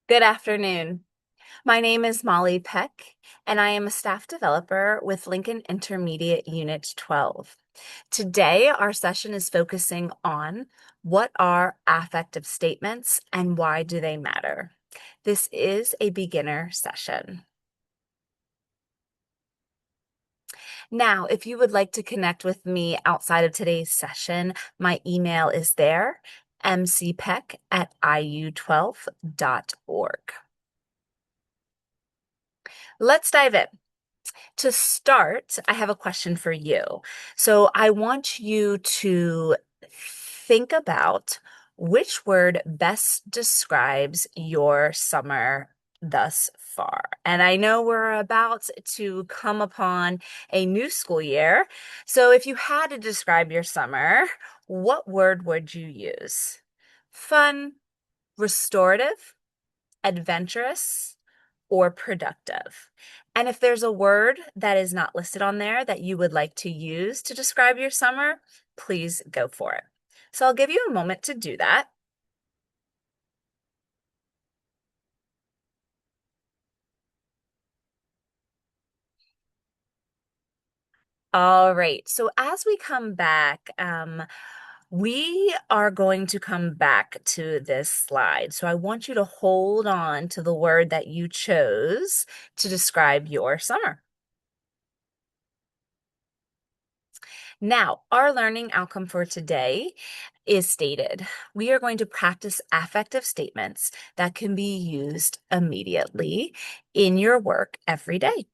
Good afternoon. My name is Molly Peck, and I am a staff developer with Lincoln Intermediate Unit 12. Today, our session is focusing on what are affective statements and why do they matter. This is a beginner session. Now, if you would like to connect with me outside of today's session, my email is there, mcpeck@iu12.org. Let's dive in. To start, I have a question for you. So I want you to think about which word best describes your summer thus far. And I know we're about to come upon a new school year. So if you had to describe your summer, what word would you use? Fun, restorative, adventurous, or productive. And if there's a word that is not listed on there that you would like to use to describe your summer, please go for it. So I'll give you a moment to do that. All right. So as we come back, we are going to come back to this slide. So I want you to hold on to the word that you chose to describe your summer. Now, our learning outcome for today is stated. We are going to practice affective statements that can be used immediately in your work every day.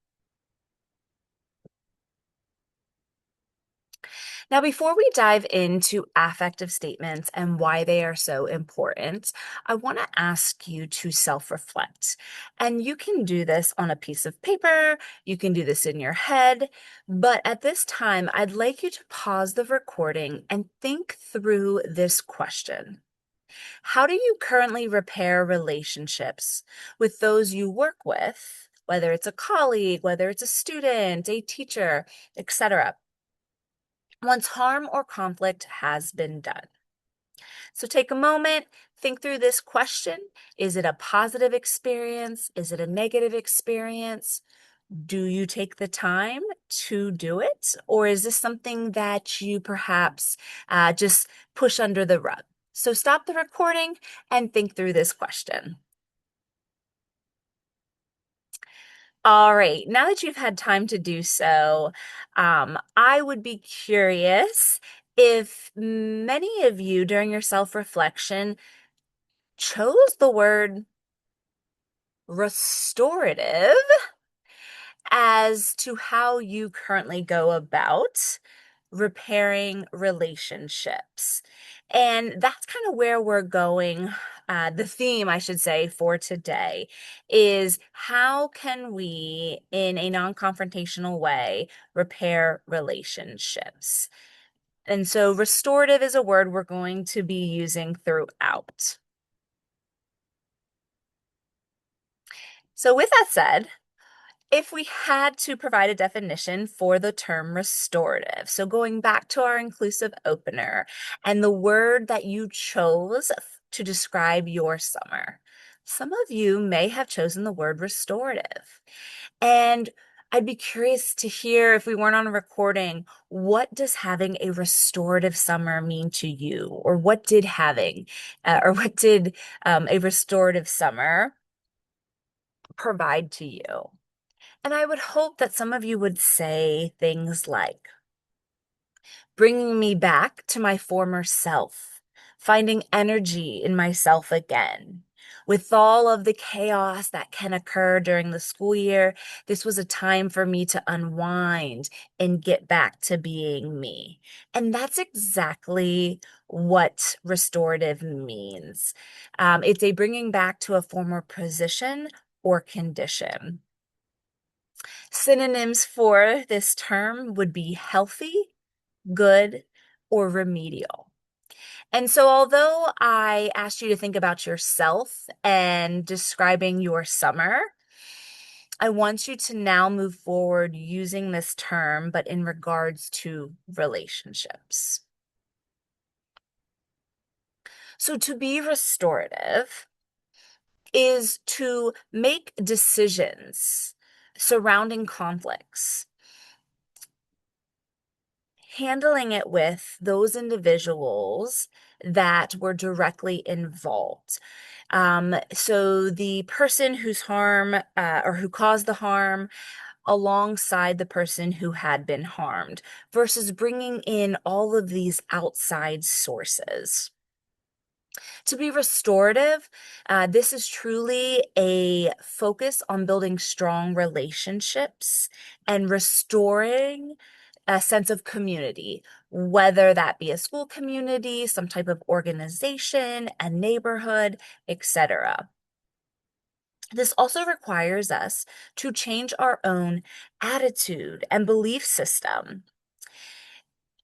Now, before we dive into affective statements and why they are so important, I want to ask you to self-reflect. And you can do this on a piece of paper, you can do this in your head, but at this time, I'd like you to pause the recording and think through this question. How do you currently repair relationships with those you work with, whether it's a colleague, whether it's a student, a teacher, etc.? Once harm or conflict has been done. So take a moment, think through this question. Is it a positive experience? Is it a negative experience? Do you take the time to do it? Or is this something that you perhaps just push under the rug? So stop the recording and think through this question. All right, now that you've had time to do so, I would be curious if many of you during your self-reflection chose the word restorative as to how you currently go about repairing relationships. And that's kind of where we're going. The theme, I should say, for today is how can we, in a non-confrontational way, repair relationships? And so restorative is a word we're going to be using throughout. So with that said, if we had to provide a definition for the term restorative, so going back to our inclusive opener and the word that you chose to describe your summer, some of you may have chosen the word restorative. And I'd be curious to hear, if we weren't on a recording, what does having a restorative summer mean to you? Or what did a restorative summer provide to you? And I would hope that some of you would say things like, bringing me back to my former self, finding energy in myself again. With all of the chaos that can occur during the school year, this was a time for me to unwind and get back to being me. And that's exactly what restorative means. It's a bringing back to a former position or condition. Synonyms for this term would be healthy, good, or remedial. And so, although I asked you to think about yourself and describing your summer, I want you to now move forward using this term, but in regards to relationships. So, to be restorative, is to make decisions surrounding conflicts, handling it with those individuals that were directly involved. So the person whose harm or who caused the harm alongside the person who had been harmed versus bringing in all of these outside sources. To be restorative, this is truly a focus on building strong relationships and restoring a sense of community, whether that be a school community, some type of organization, a neighborhood, etc. This also requires us to change our own attitude and belief system,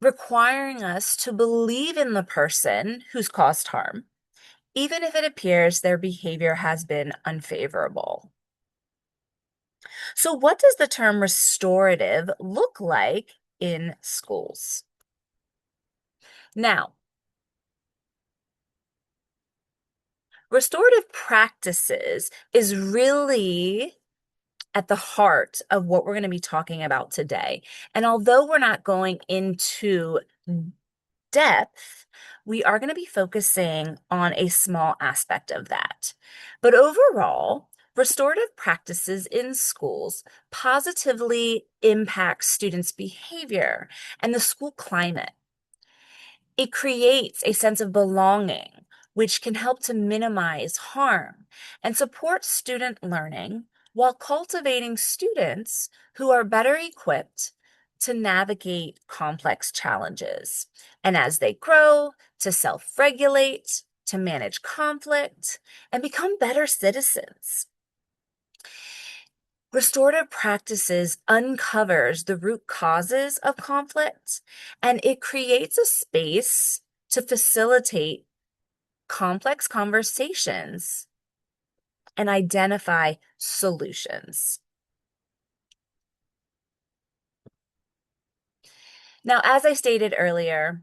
requiring us to believe in the person who's caused harm, even if it appears their behavior has been unfavorable. So, what does the term restorative look like in schools? Now, restorative practices is really at the heart of what we're going to be talking about today. And although we're not going into depth, we are going to be focusing on a small aspect of that. But overall, restorative practices in schools positively impact students' behavior and the school climate. It creates a sense of belonging, which can help to minimize harm and support student learning while cultivating students who are better equipped to navigate complex challenges. And as they grow, to self regulate, to manage conflict, and become better citizens. Restorative practices uncovers the root causes of conflict and it creates a space to facilitate complex conversations and identify solutions. Now, as I stated earlier,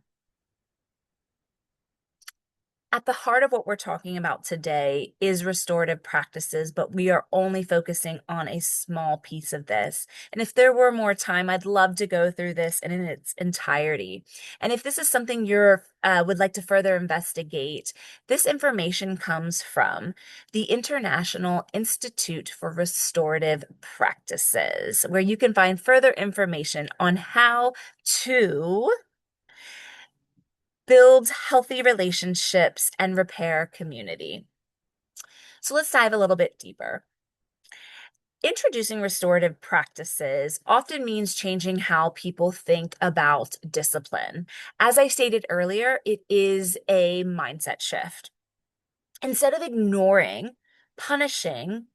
at the heart of what we're talking about today is restorative practices, but we are only focusing on a small piece of this. And if there were more time, I'd love to go through this in its entirety. And if this is something you would like to further investigate, this information comes from the International Institute for Restorative Practices, where you can find further information on how to build healthy relationships and repair community. So let's dive a little bit deeper. Introducing restorative practices often means changing how people think about discipline. As I stated earlier, it is a mindset shift. Instead of ignoring, punishing,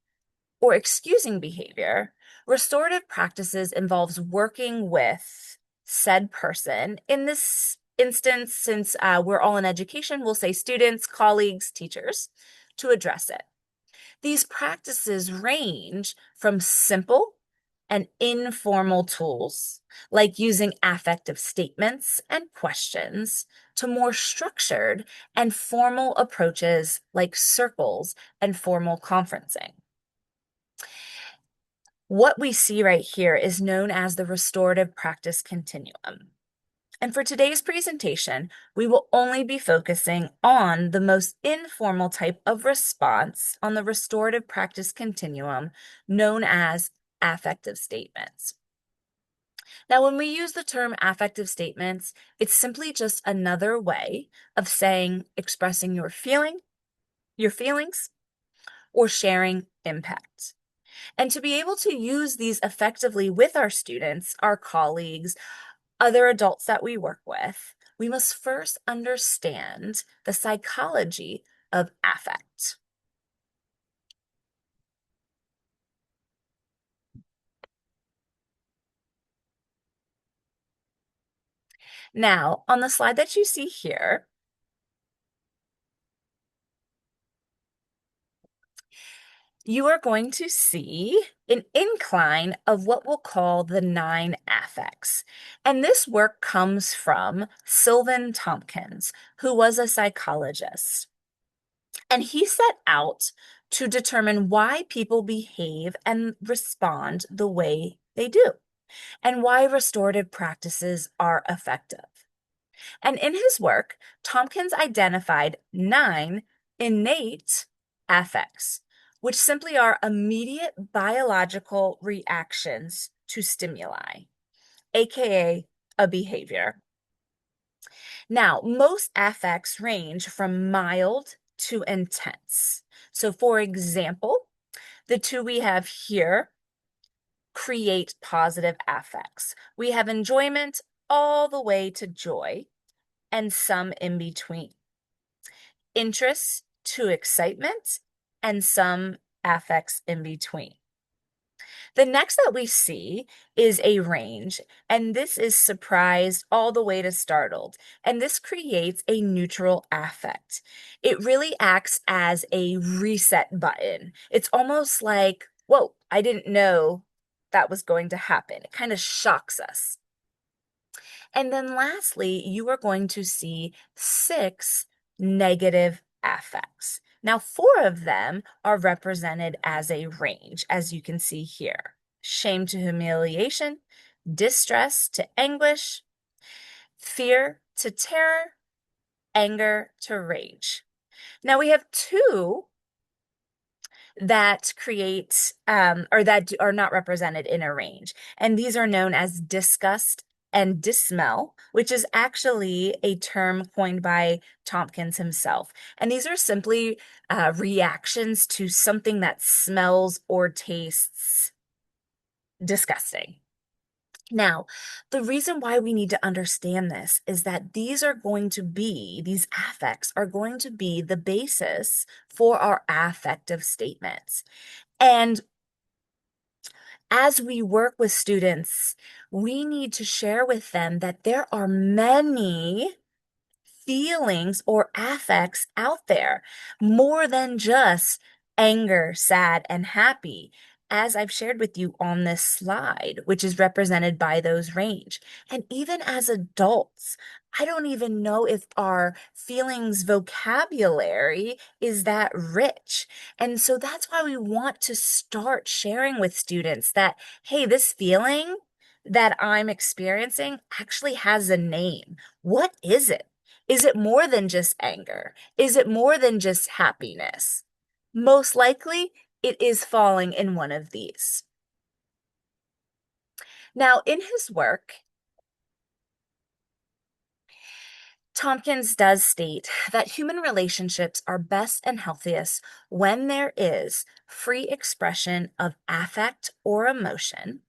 or excusing behavior, restorative practices involves working with said person. In this instance, since we're all in education, we'll say students, colleagues, teachers, to address it. These practices range from simple and informal tools, like using affective statements and questions, to more structured and formal approaches like circles and formal conferencing. What we see right here is known as the restorative practice continuum. And for today's presentation, we will only be focusing on the most informal type of response on the restorative practice continuum, known as affective statements. Now, when we use the term affective statements, it's simply just another way of saying expressing your feelings, or sharing impact. And to be able to use these effectively with our students, our colleagues, other adults that we work with, we must first understand the psychology of affect. Now, on the slide that you see here, you are going to see an incline of what we'll call the 9 affects. And this work comes from Sylvan Tompkins, who was a psychologist. And he set out to determine why people behave and respond the way they do, and why restorative practices are effective. And in his work, Tompkins identified 9 innate affects, which simply are immediate biological reactions to stimuli, aka a behavior. Now, most affects range from mild to intense. So, for example, the two we have here create positive affects. We have enjoyment all the way to joy and some in between, interest to excitement, and some affects in between. The next that we see is a range, and this is surprised all the way to startled. And this creates a neutral affect. It really acts as a reset button. It's almost like, whoa, I didn't know that was going to happen. It kind of shocks us. And then lastly, you are going to see 6 negative affects. Now, 4 of them are represented as a range, as you can see here. Shame to humiliation, distress to anguish, fear to terror, anger to rage. Now, we have 2 that create or that are not represented in a range. And these are known as disgust and dismell, which is actually a term coined by Tompkins himself. And these are simply reactions to something that smells or tastes disgusting. Now, the reason why we need to understand this is that these affects are going to be the basis for our affective statements. And as we work with students, we need to share with them that there are many feelings or affects out there, more than just anger, sad, and happy, as I've shared with you on this slide, which is represented by those range. And even as adults, I don't even know if our feelings vocabulary is that rich. And so that's why we want to start sharing with students that, hey, this feeling that I'm experiencing actually has a name. What is it? Is it more than just anger? Is it more than just happiness? Most likely, it is falling in one of these. Now, in his work, Tompkins does state that human relationships are best and healthiest when there is free expression of affect or emotion,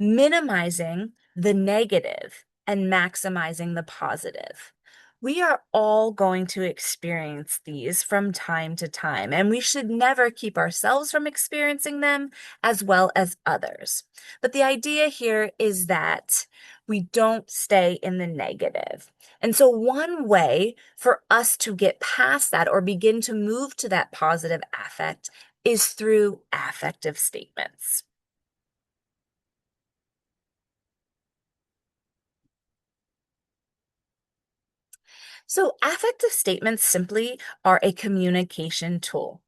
minimizing the negative and maximizing the positive. We are all going to experience these from time to time, and we should never keep ourselves from experiencing them as well as others. But the idea here is that we don't stay in the negative. And so, one way for us to get past that or begin to move to that positive affect is through affective statements. So, affective statements simply are a communication tool.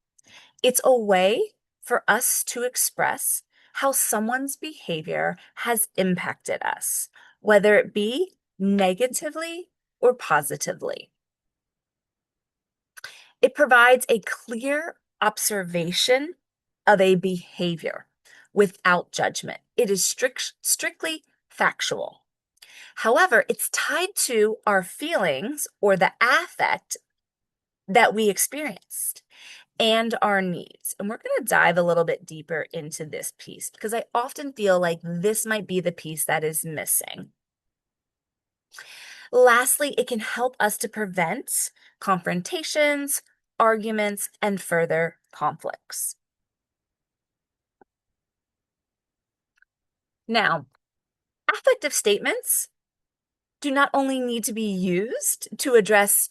It's a way for us to express how someone's behavior has impacted us, whether it be negatively or positively. It provides a clear observation of a behavior without judgment. It is strictly factual. However, it's tied to our feelings or the affect that we experienced and our needs. And we're going to dive a little bit deeper into this piece because I often feel like this might be the piece that is missing. Lastly, it can help us to prevent confrontations, arguments, and further conflicts. Now, affective statements do not only need to be used to address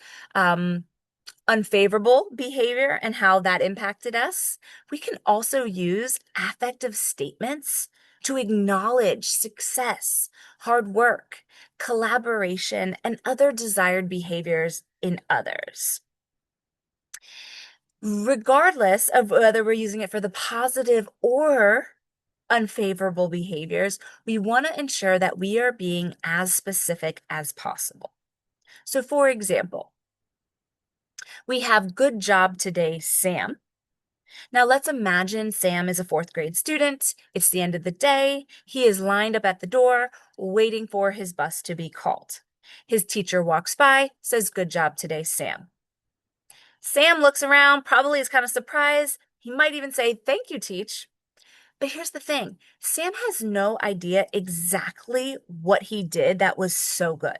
unfavorable behavior and how that impacted us, we can also use affective statements to acknowledge success, hard work, collaboration, and other desired behaviors in others. Regardless of whether we're using it for the positive or unfavorable behaviors, we want to ensure that we are being as specific as possible. So, for example, we have good job today, Sam. Now, let's imagine Sam is a fourth grade student. It's the end of the day. He is lined up at the door, waiting for his bus to be called. His teacher walks by, says, "Good job today, Sam." Sam looks around, probably is kind of surprised. He might even say, "Thank you, Teach." But here's the thing, Sam has no idea exactly what he did that was so good.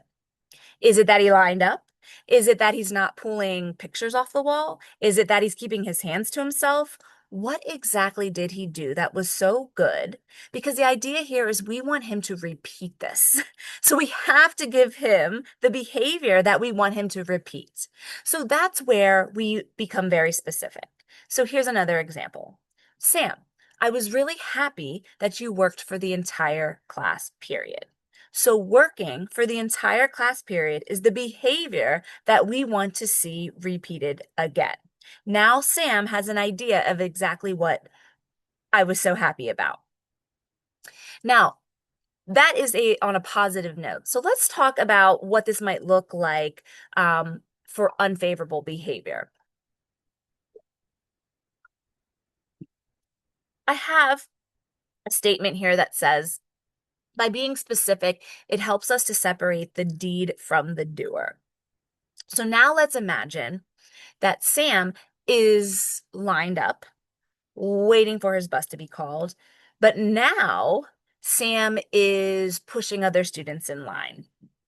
Is it that he lined up? Is it that he's not pulling pictures off the wall? Is it that he's keeping his hands to himself? What exactly did he do that was so good? Because the idea here is we want him to repeat this. So we have to give him the behavior that we want him to repeat. So that's where we become very specific. So here's another example. Sam, I was really happy that you worked for the entire class period. So working for the entire class period is the behavior that we want to see repeated again. Now Sam has an idea of exactly what I was so happy about. Now, that is on a positive note. So let's talk about what this might look like for unfavorable behavior. I have a statement here that says, by being specific, it helps us to separate the deed from the doer. So now let's imagine that Sam is lined up, waiting for his bus to be called, but now Sam is pushing other students in line.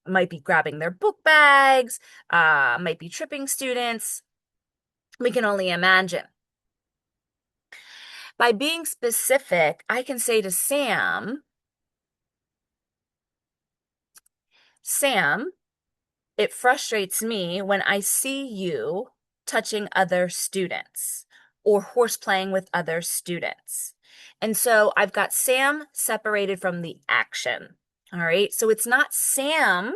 Might be grabbing their book bags, might be tripping students. We can only imagine. By being specific, I can say to Sam, Sam, it frustrates me when I see you touching other students or horseplaying with other students. And so I've got Sam separated from the action. All right. So it's not Sam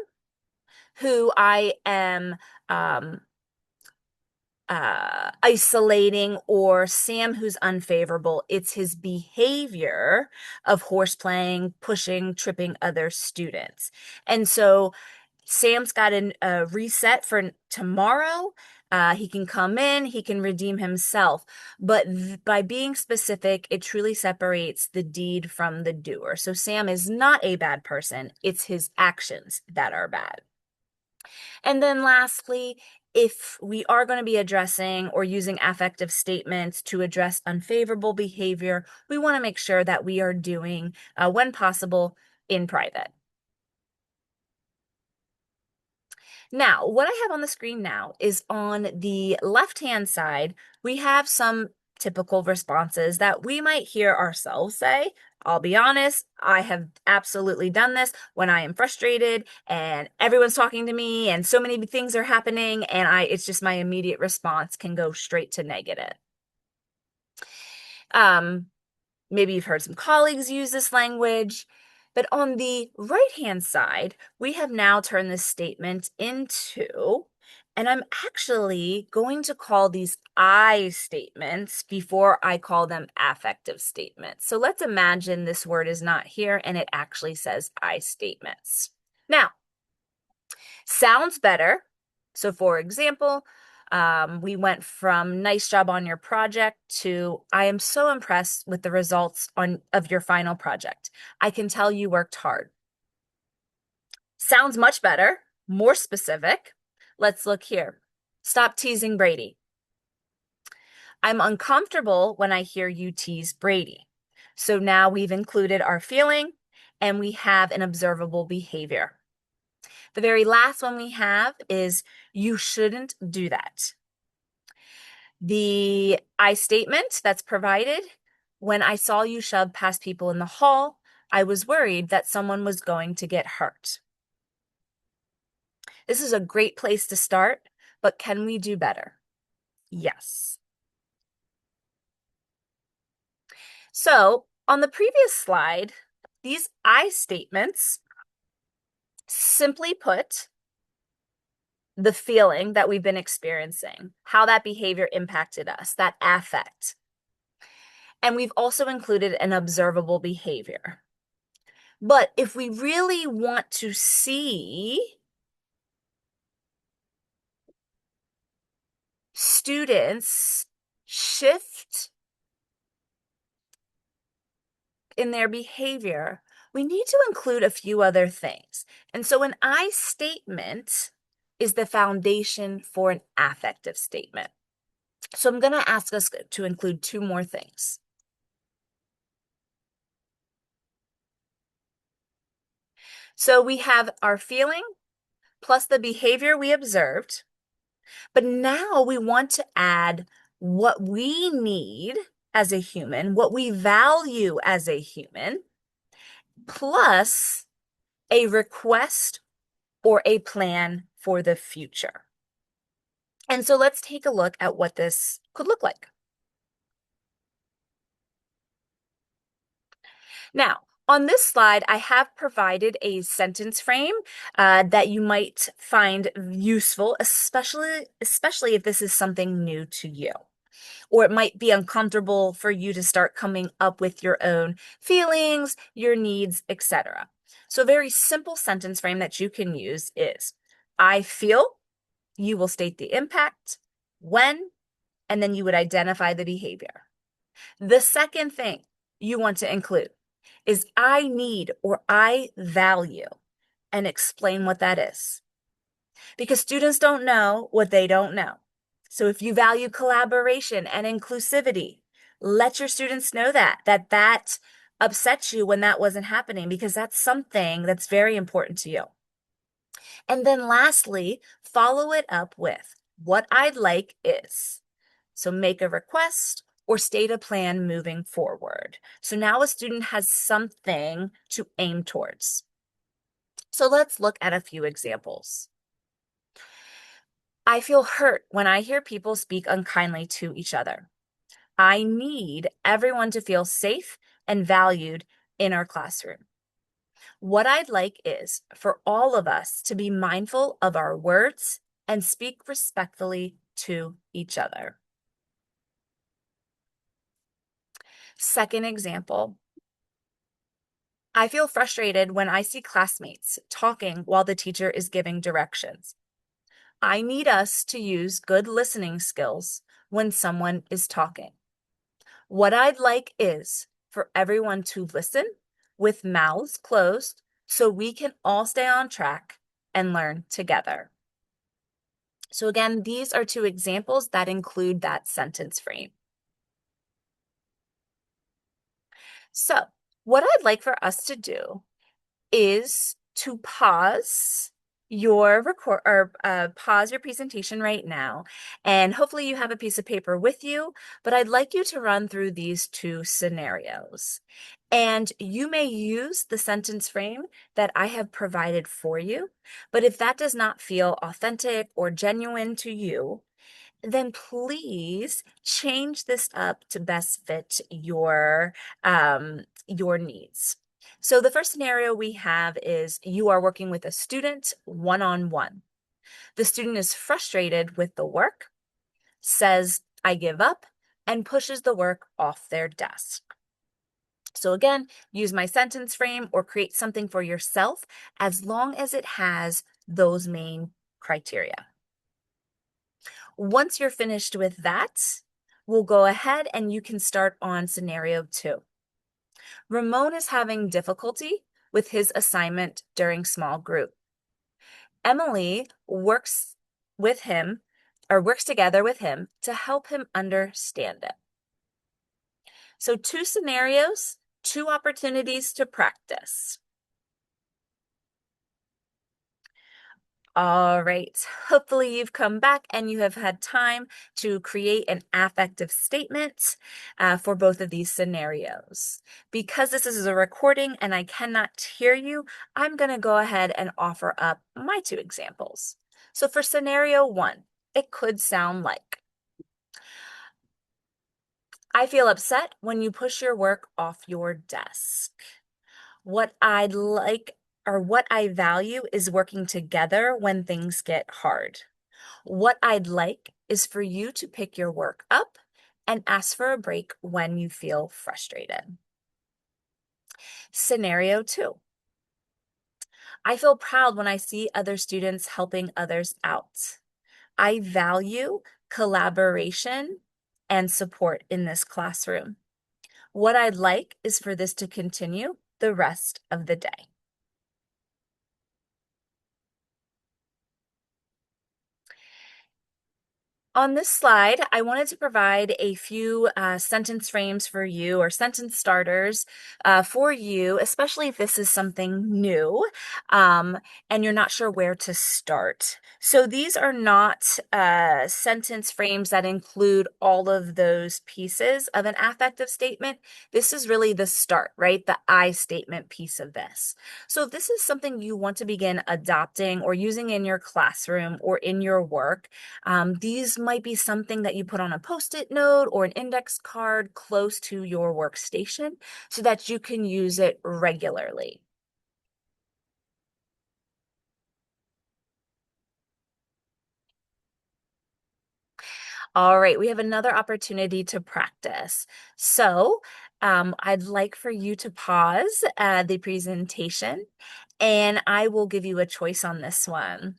who I am isolating or Sam who's unfavorable. It's his behavior of horseplaying, pushing, tripping other students. And so Sam's got a reset for tomorrow. He can come in, he can redeem himself. But by being specific, it truly separates the deed from the doer. So Sam is not a bad person, it's his actions that are bad. And then lastly, if we are going to be addressing or using affective statements to address unfavorable behavior, we want to make sure that we are doing, when possible, in private. Now, what I have on the screen now is on the left-hand side, we have some typical responses that we might hear ourselves say. I'll be honest, I have absolutely done this when I am frustrated and everyone's talking to me and so many things are happening and it's just my immediate response can go straight to negative. Maybe you've heard some colleagues use this language. But on the right-hand side, we have now turned this statement into, and I'm actually going to call these I statements before I call them affective statements. So let's imagine this word is not here and it actually says I statements. Now, sounds better. So for example, we went from nice job on your project to I am so impressed with the results of your final project. I can tell you worked hard. Sounds much better, more specific. Let's look here. Stop teasing Brady. I'm uncomfortable when I hear you tease Brady. So now we've included our feeling and we have an observable behavior. The very last one we have is you shouldn't do that. The I statement that's provided, when I saw you shove past people in the hall, I was worried that someone was going to get hurt. This is a great place to start, but can we do better? Yes. So on the previous slide, these I statements, simply put, the feeling that we've been experiencing, how that behavior impacted us, that affect. And we've also included an observable behavior. But if we really want to see students shift in their behavior, we need to include a few other things. And so an I statement is the foundation for an affective statement. So I'm going to ask us to include two more things. So we have our feeling plus the behavior we observed, but now we want to add what we need as a human, what we value as a human, plus a request or a plan for the future. And so let's take a look at what this could look like. Now, on this slide, I have provided a sentence frame that you might find useful, especially if this is something new to you, or it might be uncomfortable for you to start coming up with your own feelings, your needs, etc. So a very simple sentence frame that you can use is, I feel, you will state the impact, when, and then you would identify the behavior. The second thing you want to include is I need or I value, and explain what that is. Because students don't know what they don't know. So if you value collaboration and inclusivity, let your students know that upsets you when that wasn't happening, because that's something that's very important to you. And then lastly, follow it up with what I'd like is. So make a request or state a plan moving forward. So now a student has something to aim towards. So let's look at a few examples. I feel hurt when I hear people speak unkindly to each other. I need everyone to feel safe and valued in our classroom. What I'd like is for all of us to be mindful of our words and speak respectfully to each other. Second example, I feel frustrated when I see classmates talking while the teacher is giving directions. I need us to use good listening skills when someone is talking. What I'd like is for everyone to listen with mouths closed so we can all stay on track and learn together. So again, these are two examples that include that sentence frame. So what I'd like for us to do is to pause your pause your presentation right now, and hopefully you have a piece of paper with you, but I'd like you to run through these two scenarios. And you may use the sentence frame that I have provided for you, but if that does not feel authentic or genuine to you, then please change this up to best fit your needs. So the first scenario we have is you are working with a student one-on-one. The student is frustrated with the work, says, I give up, and pushes the work off their desk. So again, use my sentence frame or create something for yourself as long as it has those main criteria. Once you're finished with that, we'll go ahead and you can start on scenario 2. Ramon is having difficulty with his assignment during small group. Emily works together with him to help him understand it. So 2 scenarios, 2 opportunities to practice. All right, hopefully you've come back and you have had time to create an affective statement for both of these scenarios. Because this is a recording and I cannot hear you, I'm going to go ahead and offer up my 2 examples. So for scenario 1, it could sound like, I feel upset when you push your work off your desk. What I'd like or what I value is working together when things get hard. What I'd like is for you to pick your work up and ask for a break when you feel frustrated. Scenario two, I feel proud when I see other students helping others out. I value collaboration and support in this classroom. What I'd like is for this to continue the rest of the day. On this slide, I wanted to provide a few sentence frames for you or sentence starters for you, especially if this is something new um, and you're not sure where to start. So these are not sentence frames that include all of those pieces of an affective statement. This is really the start, right? The I statement piece of this. So if this is something you want to begin adopting or using in your classroom or in your work, these might be something that you put on a Post-it note or an index card close to your workstation so that you can use it regularly. All right, we have another opportunity to practice. So I'd like for you to pause the presentation, and I will give you a choice on this one.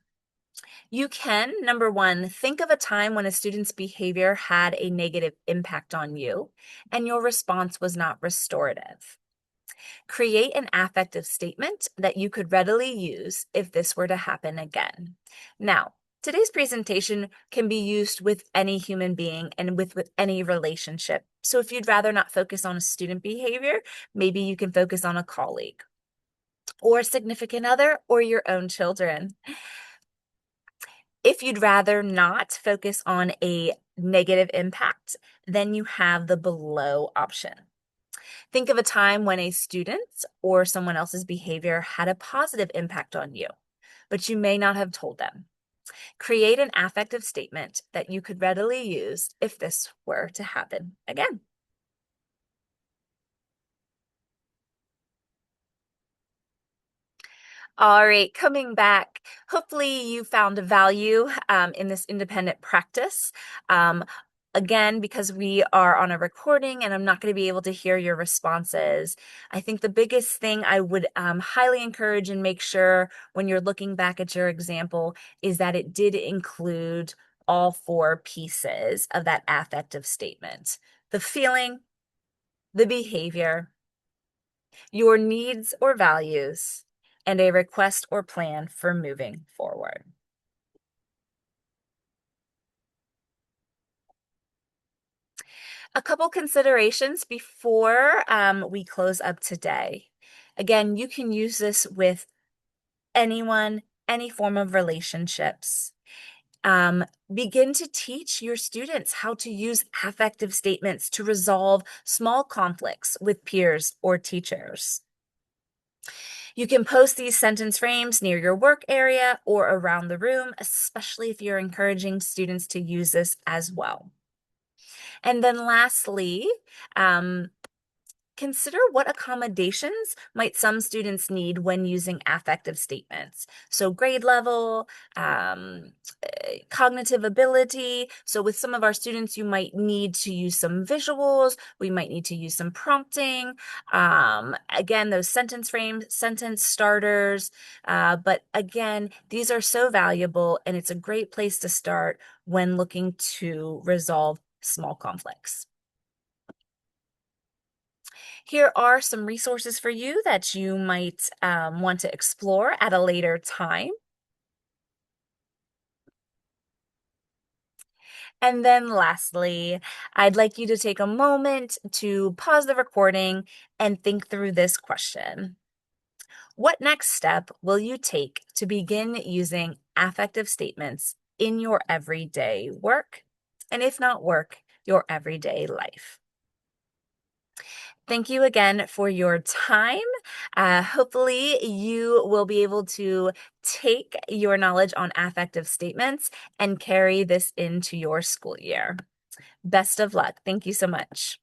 You can, number one, think of a time when a student's behavior had a negative impact on you and your response was not restorative. Create an affective statement that you could readily use if this were to happen again. Now, today's presentation can be used with any human being and with any relationship. So if you'd rather not focus on a student behavior, maybe you can focus on a colleague or a significant other or your own children. If you'd rather not focus on a negative impact, then you have the below option. Think of a time when a student's or someone else's behavior had a positive impact on you, but you may not have told them. Create an affective statement that you could readily use if this were to happen again. All right, coming back. Hopefully, you found value in this independent practice. Again, because we are on a recording and I'm not going to be able to hear your responses, I think the biggest thing I would highly encourage and make sure when you're looking back at your example is that it did include all four pieces of that affective statement: the feeling, the behavior, your needs or values, and a request or plan for moving forward. A couple considerations before we close up today. Again, you can use this with anyone, any form of relationships. Begin to teach your students how to use affective statements to resolve small conflicts with peers or teachers. You can post these sentence frames near your work area or around the room, especially if you're encouraging students to use this as well. And then lastly, um, consider what accommodations might some students need when using affective statements. So grade level, cognitive ability. So with some of our students, you might need to use some visuals. We might need to use some prompting. Again, those sentence frames, sentence starters. But again, these are so valuable and it's a great place to start when looking to resolve small conflicts. Here are some resources for you that you might want to explore at a later time. And then lastly, I'd like you to take a moment to pause the recording and think through this question. What next step will you take to begin using affective statements in your everyday work? And if not work, your everyday life? Thank you again for your time. Hopefully, you will be able to take your knowledge on affective statements and carry this into your school year. Best of luck. Thank you so much.